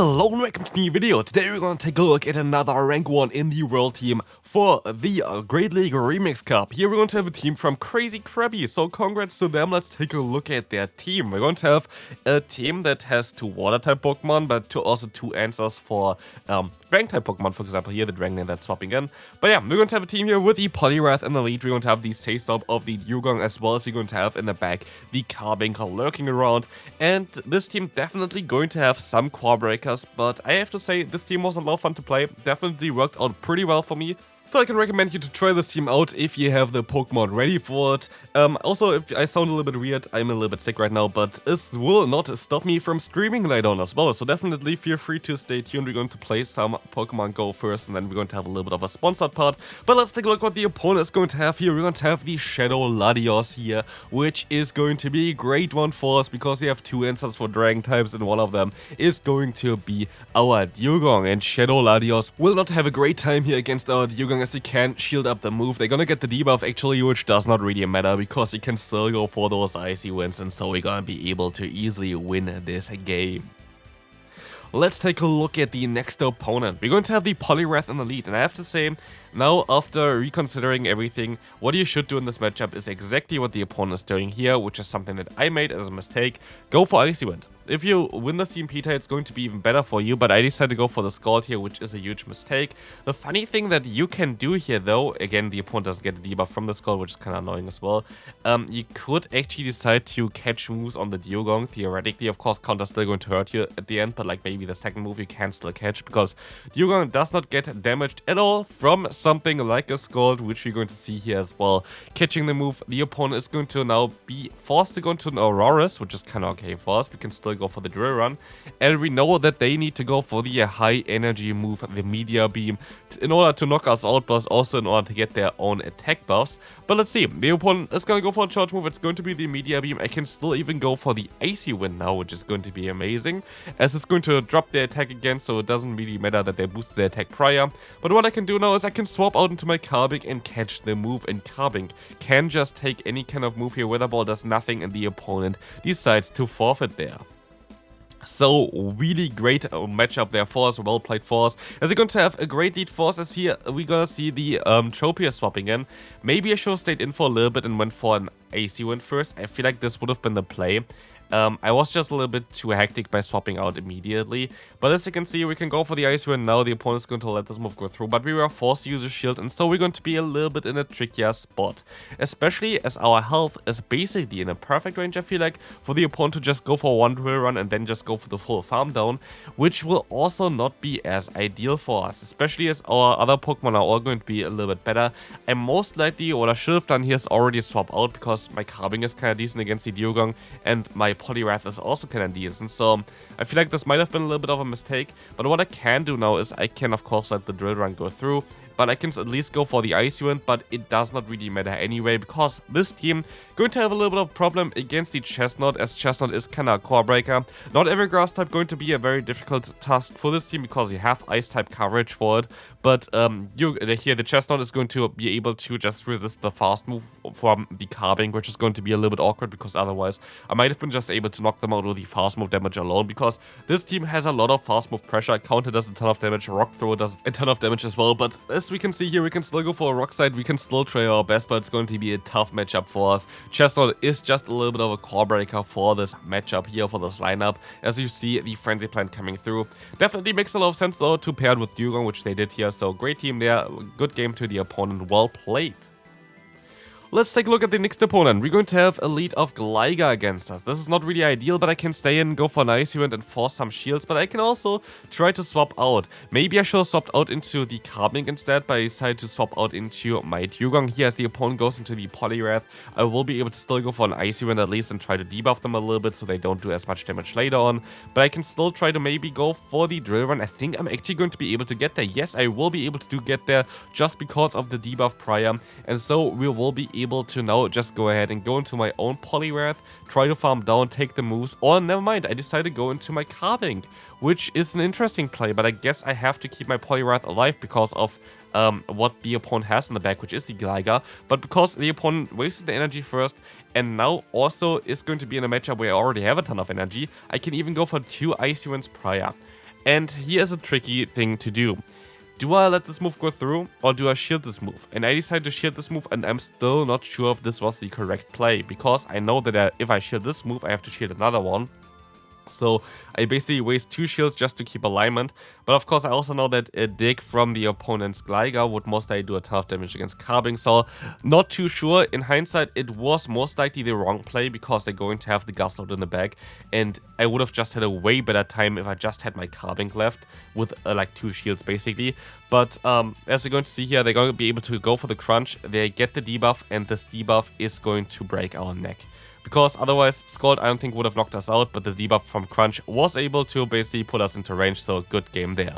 Hello and welcome to the new video. Today we're going to take a look at another rank 1 in the world team for the Great League Remix Cup. Here we're going to have a team from Crazy Krabby, so congrats to them. Let's take a look at their team. We're going to have a team that has 2 water type Pokemon, but also 2 answers for dragon type Pokemon, for example here the Dragon that's swapping in. But yeah, we're going to have a team here with the Poliwrath in the lead. We're going to have the Saysop of the Dugong, as well as we're going to have in the back the Carbink lurking around. And this team definitely going to have some core breakers, but I have to say this team was a lot of fun to play. Definitely worked out pretty well for me. So I can recommend you to try this team out if you have the Pokemon ready for it. Also, if I sound a little bit weird, I'm a little bit sick right now, but this will not stop me from streaming later on as well. So definitely feel free to stay tuned. We're going to play some Pokemon Go first, and then we're going to have a little bit of a sponsored part. But let's take a look what the opponent is going to have here. We're going to have the Shadow Latios here, which is going to be a great one for us because we have 2 answers for Dragon types, and one of them is going to be our Dugong. And Shadow Latios will not have a great time here against our Dugong, as they can shield up the move. They're gonna get the debuff actually, which does not really matter because he can still go for those icy wins, and so we're gonna be able to easily win this game. Let's take a look at the next opponent. We're going to have the Poliwrath in the lead, and I have to say, now after reconsidering everything, what you should do in this matchup is exactly what the opponent is doing here, which is something that I made as a mistake. Go for Icy Wind. If you win the CMP tie, it's going to be even better for you, but I decided to go for the Scald here, which is a huge mistake. The funny thing that you can do here though, again the opponent doesn't get a debuff from the Scald, which is kind of annoying as well. You could actually decide to catch moves on the Dugong. Theoretically, of course, counter's still going to hurt you at the end, but like maybe the second move you can still catch, because Dugong does not get damaged at all from something like a Scald, which we're going to see here as well. Catching the move, the opponent is going to now be forced to go into an Aurorus, which is kind of okay for us. We can still go for the Drill Run, and we know that they need to go for the high energy move, the Media Beam, in order to knock us out, but also in order to get their own attack buffs. But let's see, the opponent is going to go for a charge move. It's going to be the Media Beam. I can still even go for the Icy Wind now, which is going to be amazing, as it's going to drop their attack again, so it doesn't really matter that they boosted their attack prior. But what I can do now is I can swap out into my Carbink and catch the move, and Carbink can just take any kind of move here. Weather Ball does nothing, and the opponent decides to forfeit there. So really great matchup there for us, well played for us, as we're going to have a great lead for us, as here we're gonna see the Tropius swapping in. Maybe I should have stayed in for a little bit and went for an AC Wind first. I feel like this would have been the play. I was just a little bit too hectic by swapping out immediately, but as you can see, we can go for the Ice Wind now. The opponent's going to let this move go through, but we were forced to use a shield, and so we're going to be a little bit in a trickier spot, especially as our health is basically in a perfect range, I feel like, for the opponent to just go for one Drill Run and then just go for the full farm down, which will also not be as ideal for us, especially as our other Pokemon are all going to be a little bit better. And most likely, what I should have done here is already swap out, because my Carbink is kind of decent against the Dugong, and my Poliwrath is also kind of decent, so I feel like this might have been a little bit of a mistake. But what I can do now is I can of course let the Drill Run go through, but I can at least go for the Icy Wind, but it does not really matter anyway, because this team going to have a little bit of problem against the Chestnut, as Chestnut is kind of a core breaker. Not every grass type going to be a very difficult task for this team, because you have ice type coverage for it, but here the Chestnut is going to be able to just resist the fast move from the Carbink, which is going to be a little bit awkward, because otherwise I might have been just able to knock them out with the fast move damage alone, because this team has a lot of fast move pressure. Counter does a ton of damage, Rock Thrower does a ton of damage as well, but as we can see here, we can still go for a Rock Slide, we can still try our best, but it's going to be a tough matchup for us. Chestnut is just a little bit of a core breaker for this matchup here, for this lineup. As you see, the Frenzy Plant coming through definitely makes a lot of sense though to pair it with Dugong, which they did here, so great team there, good game to the opponent, well played. Let's take a look at the next opponent. We're going to have a lead of Gligar against us. This is not really ideal, but I can stay in, go for an Icy Wind and force some shields, but I can also try to swap out. Maybe I should have swapped out into the Carbink instead, but I decided to swap out into my Dugong. Here, as the opponent goes into the Poliwrath, I will be able to still go for an Icy Wind at least and try to debuff them a little bit so they don't do as much damage later on. But I can still try to maybe go for the Drill Run. I think I'm actually going to be able to get there. Yes, I will be able to get there just because of the debuff prior, and so we will be able to now just go ahead and go into my own Poliwrath, try to farm down, take the moves, or never mind, I decided to go into my Carbink, which is an interesting play, but I guess I have to keep my Poliwrath alive because of what the opponent has in the back, which is the Gligar, but because the opponent wasted the energy first, and now also is going to be in a matchup where I already have a ton of energy, I can even go for 2 Icy Winds prior. And here's a tricky thing to do. Do I let this move go through, or do I shield this move? And I decided to shield this move, and I'm still not sure if this was the correct play, because I know that if I shield this move, I have to shield another one. So I basically waste 2 shields just to keep alignment, but of course I also know that a dig from the opponent's Gligar would most likely do a ton of damage against Carbing, so not too sure. In hindsight, it was most likely the wrong play because they're going to have the Gust Load in the back, and I would have just had a way better time if I just had my Carbing left with like 2 shields basically. But as you're going to see here, they're going to be able to go for the crunch, they get the debuff, and this debuff is going to break our neck. Because otherwise, Scald I don't think would have knocked us out, but the debuff from Crunch was able to basically put us into range, so good game there.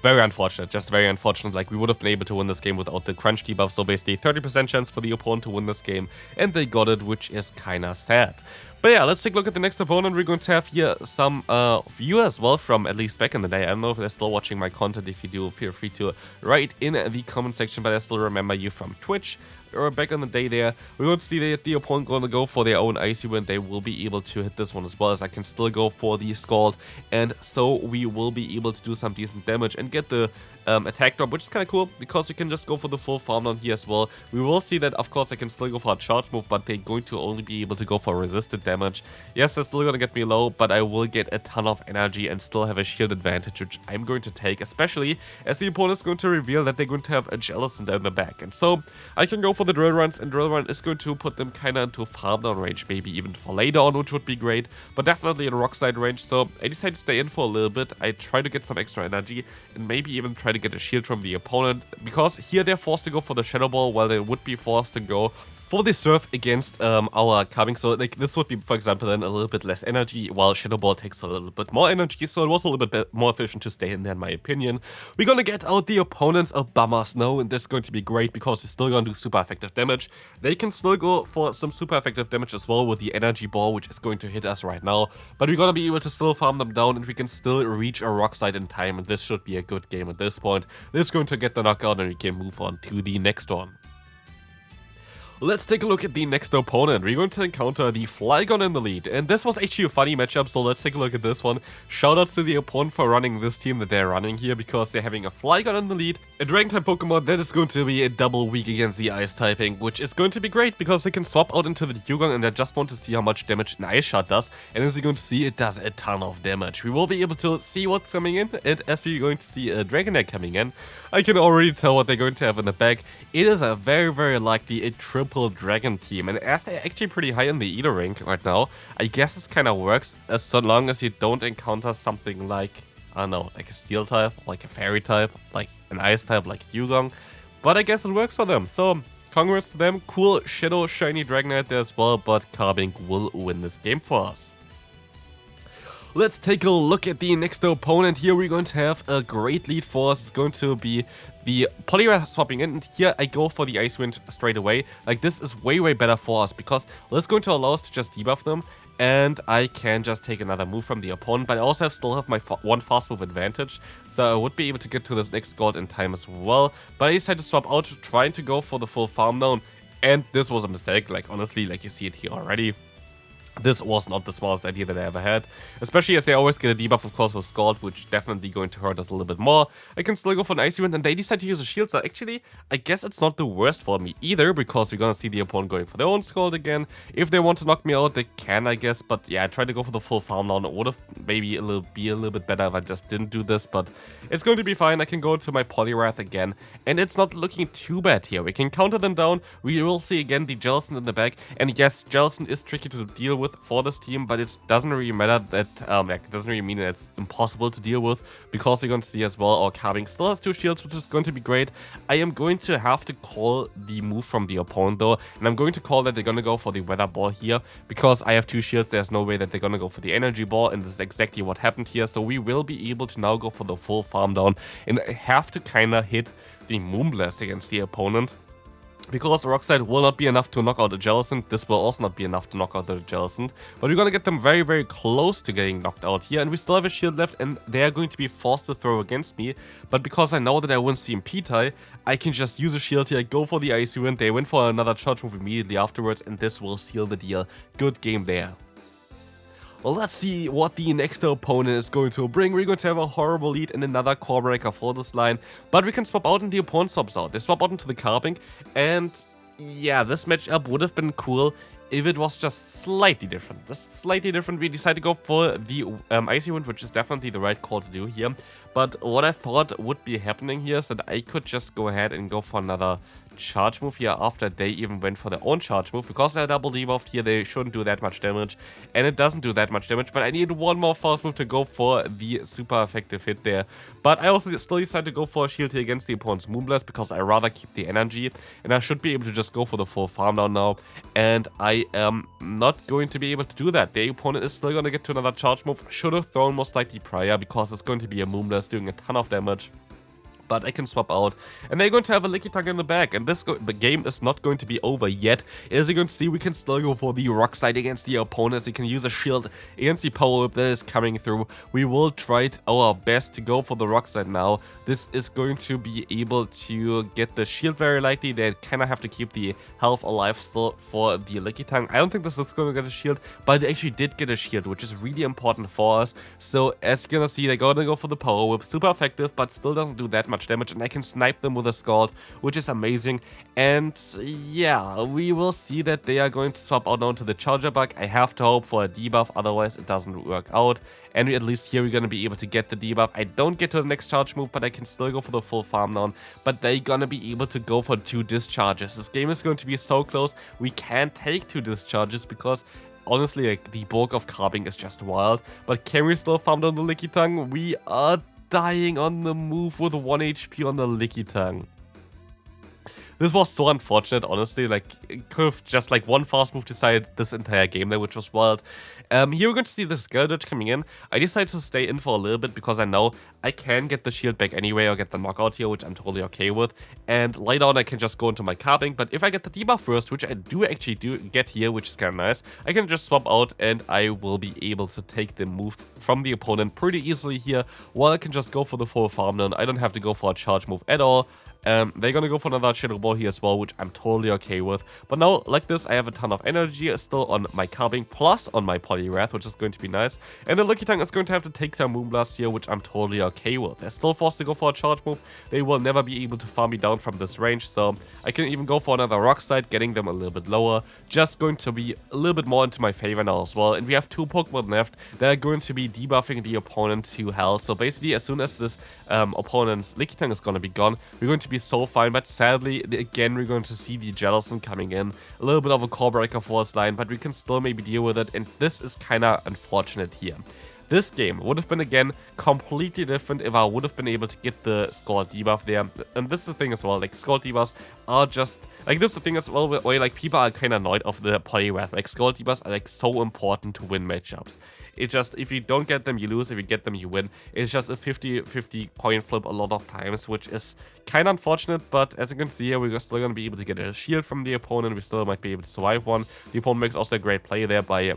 Very unfortunate, just very unfortunate, like we would have been able to win this game without the Crunch debuff, so basically 30% chance for the opponent to win this game, and they got it, which is kinda sad. But yeah, let's take a look at the next opponent. We're going to have here some viewers as well from at least back in the day. I don't know if they're still watching my content. If you do, feel free to write in the comment section, but I still remember you from Twitch or back in the day there. We're going to see that the opponent going to go for their own Icy Wind. They will be able to hit this one as well, as I can still go for the Scald, and so we will be able to do some decent damage and get the attack drop, which is kind of cool because we can just go for the full farm down here as well. We will see that, of course, I can still go for a charge move, but they're going to only be able to go for resisted damage. Yes, they're still going to get me low, but I will get a ton of energy and still have a shield advantage, which I'm going to take, especially as the opponent is going to reveal that they're going to have a Jellicent in the back. And so I can go for the Drill Runs, and Drill Run is going to put them kind of into farm down range, maybe even for later on, which would be great, but definitely in Rock Slide range. So I decided to stay in for a little bit. I try to get some extra energy and maybe even try to get a shield from the opponent, because here they're forced to go for the Shadow Ball while they would be forced to go for the Surf against our Carbing. So like this would be, for example, then a little bit less energy, while Shadow Ball takes a little bit more energy, so it was a little bit more efficient to stay in there in my opinion. We're gonna get out the opponent's Obama Snow, and this is going to be great because it's still gonna do super effective damage. They can still go for some super effective damage as well with the Energy Ball, which is going to hit us right now, but we're gonna be able to still farm them down, and we can still reach a Rock Slide in time, and this should be a good game at this point. This is going to get the knockout, and we can move on to the next one. Let's take a look at the next opponent. We're going to encounter the Flygon in the lead, and this was actually a funny matchup, so let's take a look at this one. Shoutouts to the opponent for running this team that they're running here, because they're having a Flygon in the lead, a Dragon-type Pokemon that is going to be a double weak against the Ice typing, which is going to be great because they can swap out into the Dugong, and I just want to see how much damage an Ice Shot does, and as you're going to see, it does a ton of damage. We will be able to see what's coming in, and as we're going to see a Dragonite coming in, I can already tell what they're going to have in the bag. It is a very likely a triple Dragon team, and as they're actually pretty high in the Eater rank right now, I guess this kind of works as so long as you don't encounter something like, I don't know, like a Steel type, like a Fairy type, like an Ice type, like Dugong, but I guess it works for them, so congrats to them. Cool Shadow Shiny Dragonite there as well, but Carbing will win this game for us. Let's take a look at the next opponent. Here we're going to have a great lead for us. It's going to be the Poliwrath swapping in, and here I go for the Ice Wind straight away. Like, this is way better for us, because this is going to allow us to just debuff them, and I can just take another move from the opponent, but I also still have my one fast move advantage, so I would be able to get to this next Scald in time as well. But I decided to swap out, trying to go for the full farm down, and this was a mistake. Like, honestly, like you see it here already. This was not the smartest idea that I ever had, especially as they always get a debuff, of course, with Scald, which definitely going to hurt us a little bit more. I can still go for an Icy Wind, and they decide to use a shield, so actually, I guess it's not the worst for me either, because we're gonna see the opponent going for their own Scald again. If they want to knock me out, they can, I guess, but yeah, I tried to go for the full farm down. It would have maybe be a little bit better if I just didn't do this, but it's going to be fine. I can go to my Poliwrath again, and it's not looking too bad here. We can counter them down. We will see again the Jellicent in the back, and yes, Jellicent is tricky to deal with for this team, but it doesn't really matter that, it doesn't really mean that it's impossible to deal with, because you're going to see as well our Carbing still has 2 shields, which is going to be great. I am going to have to call the move from the opponent though, and I'm going to call that they're going to go for the Weather Ball here, because I have 2 shields. There's no way that they're going to go for the Energy Ball, and this is exactly what happened here. So we will be able to now go for the full farm down, and have to kind of hit the Moonblast against the opponent, because Rock Slide will not be enough to knock out the Jellicent. This will also not be enough to knock out the Jellicent, but we're gonna get them very close to getting knocked out here, and we still have a shield left, and they're going to be forced to throw against me. But because I know that I win CMP tie, I can just use a shield here, go for the Icy Wind. They win for another charge move immediately afterwards, and this will seal the deal. Good game there. Well, let's see what the next opponent is going to bring. We're going to have a horrible lead and another core breaker for this line, but we can swap out and the opponent swaps out. They swap out into the carving, and yeah, this matchup would have been cool if it was just slightly different. Just slightly different. We decided to go for the Icy Wind, which is definitely the right call to do here. But what I thought would be happening here is that I could just go ahead and go for another charge move here after they even went for their own charge move. Because they're double debuffed here, they shouldn't do that much damage. And it doesn't do that much damage, but I need one more fast move to go for the super effective hit there. But I also still decided to go for a shield here against the opponent's Moonblast because I rather keep the energy. And I should be able to just go for the full farm down now. And I am not going to be able to do that. The opponent is still going to get to another charge move. Should have thrown most likely prior because it's going to be a Moonblast doing a ton of damage. But I can swap out, and they're going to have a LilyNiRiain in the back, and the game is not going to be over yet. As you can see, we can still go for the Rock Slide against the opponents. You can use a shield against the power whip that is coming through. We will try our best to go for the Rock Slide now. This is going to be able to get the shield very likely. They kind of have to keep the health alive still for the LilyNiRiain. I don't think this is going to get a shield, but it actually did get a shield, which is really important for us. So as you're going to see, they're going to go for the power whip. Super effective, but still doesn't do that much damage, and I can snipe them with a Scald, which is amazing. And yeah, we will see that they are going to swap out now to the Charger Bug. I have to hope for a debuff, otherwise it doesn't work out. And at least here we're going to be able to get the debuff. I don't get to the next charge move, but I can still go for the full farm down. But they're going to be able to go for 2 discharges. This game is going to be so close. We can't take 2 discharges because honestly, like, the bulk of carving is just wild. But can we still farm down the LilyNiRiain? We are dying on the move with 1 HP on the LilyNiRiain. This was so unfortunate, honestly. Like, it could have just like one fast move decided this entire game there, which was wild. Here we're going to see the Scale Dodge coming in. I decided to stay in for a little bit because I know I can get the shield back anyway or get the knockout here, which I'm totally okay with. And later on I can just go into my carving, but if I get the debuff first, which I do actually get here, which is kind of nice, I can just swap out and I will be able to take the move from the opponent pretty easily here, while I can just go for the full farm down. I don't have to go for a charge move at all. They're gonna go for another Shadow Ball here as well, which I'm totally okay with. But now, like this, I have a ton of energy still on my carving, plus on my Poliwrath, which is going to be nice. And the LilyNiRiain is going to have to take some Moonblast here, which I'm totally okay with. They're still forced to go for a charge move. They will never be able to farm me down from this range, so I can even go for another Rock Slide, getting them a little bit lower. Just going to be a little bit more into my favor now as well. And we have 2 Pokemon left that are going to be debuffing the opponent to health. So basically, as soon as this opponent's LilyNiRiain is going to be gone, we're going to be so fine. But sadly, again, we're going to see the Jellicent coming in. A little bit of a core breaker for us line, but we can still maybe deal with it. And this is kind of unfortunate here. This game would have been, again, completely different if I would have been able to get the Scald debuff there. And this is the thing as well, like, Scald debuffs are just, like, this is the thing as well, where, like, people are kind of annoyed of the Poliwrath. Like, Scald debuffs are, like, so important to win matchups. It's just, if you don't get them, you lose. If you get them, you win. It's just a 50-50 coin flip a lot of times, which is kind of unfortunate. But as you can see here, we're still going to be able to get a shield from the opponent. We still might be able to survive one. The opponent makes also a great play there by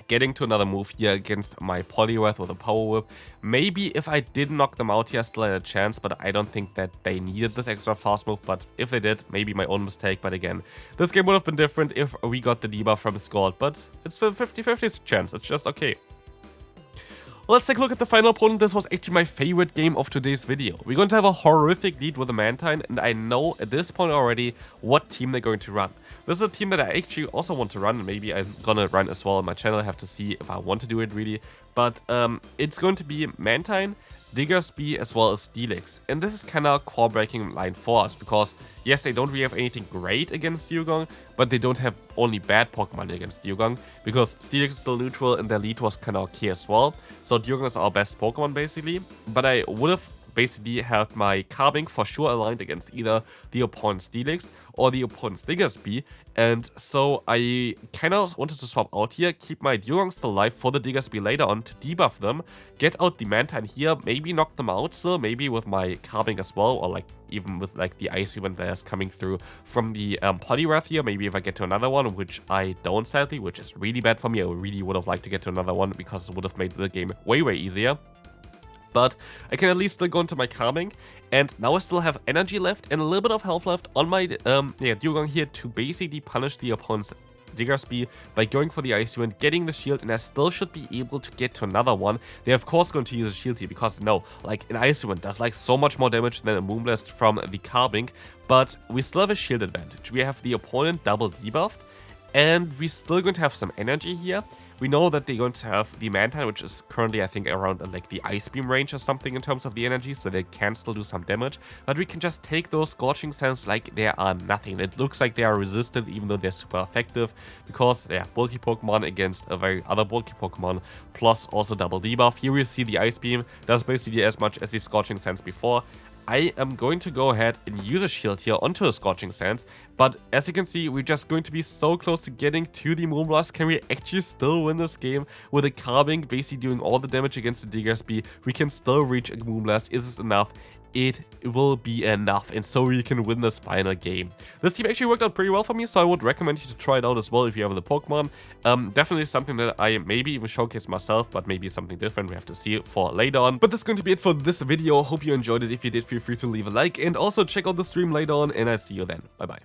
getting to another move here against my Poliwrath with a Power Whip. Maybe if I did knock them out here, I still had a chance, but I don't think that they needed this extra fast move. But if they did, maybe my own mistake. But again, this game would have been different if we got the debuff from the Scald, but it's a 50-50 chance. It's just okay. Let's take a look at the final opponent. This was actually my favorite game of today's video. We're going to have a horrific lead with the Mantine, and I know at this point already what team they're going to run. This is a team that I actually also want to run, and maybe I'm gonna run as well on my channel. I have to see if I want to do it really. But it's going to be Mantine, Diggersby, as well as Steelix. And this is kind of a core breaking line for us, because yes, they don't really have anything great against Dugong, but they don't have only bad Pokemon against Dugong, because Steelix is still neutral and their lead was kind of okay as well. So Dugong is our best Pokemon basically, but I would have basically had my carving for sure aligned against either the opponent's Steelix or the opponent's Diggersby, and so I kind of wanted to swap out here, keep my Dugong still alive for the Diggersby later on to debuff them, get out the Mantine here, maybe knock them out still, maybe with my carving as well, or like even with like the Icy Wind that is coming through from the Poliwrath here, maybe if I get to another one, which I don't sadly, which is really bad for me. I really would have liked to get to another one because it would have made the game way easier. But I can at least still go into my carving, and now I still have energy left and a little bit of health left on my Dugong here to basically punish the opponent's Diggersby by going for the Ice Beam and getting the shield, and I still should be able to get to another one. They're of course going to use a shield here because no, like an Ice Beam does like so much more damage than a Moonblast from the Carbink, but we still have a shield advantage. We have the opponent double debuffed, and we're still going to have some energy here. We know that they're going to have the Mantine, which is currently, I think, around like the Ice Beam range or something in terms of the energy, so they can still do some damage. But we can just take those Scorching Sands like they are nothing. It looks like they are resistant, even though they're super effective, because they're bulky Pokemon against a very other bulky Pokemon, plus also double debuff. Here we see the Ice Beam does basically as much as the Scorching Sands before. I am going to go ahead and use a shield here onto a Scorching Sands, but as you can see, we're just going to be so close to getting to the Moonblast. Can we actually still win this game with a Carbink basically doing all the damage against the Diggersby? We can still reach a Moonblast. Is this enough? It will be enough, and so we can win this final game. This team actually worked out pretty well for me, so I would recommend you to try it out as well if you have the Pokemon. Definitely something that I maybe even showcase myself, but maybe something different. We have to see it for later on. But this is going to be it for this video. Hope you enjoyed it. If you did, feel free to leave a like, and also check out the stream later on, and I see you then. Bye bye.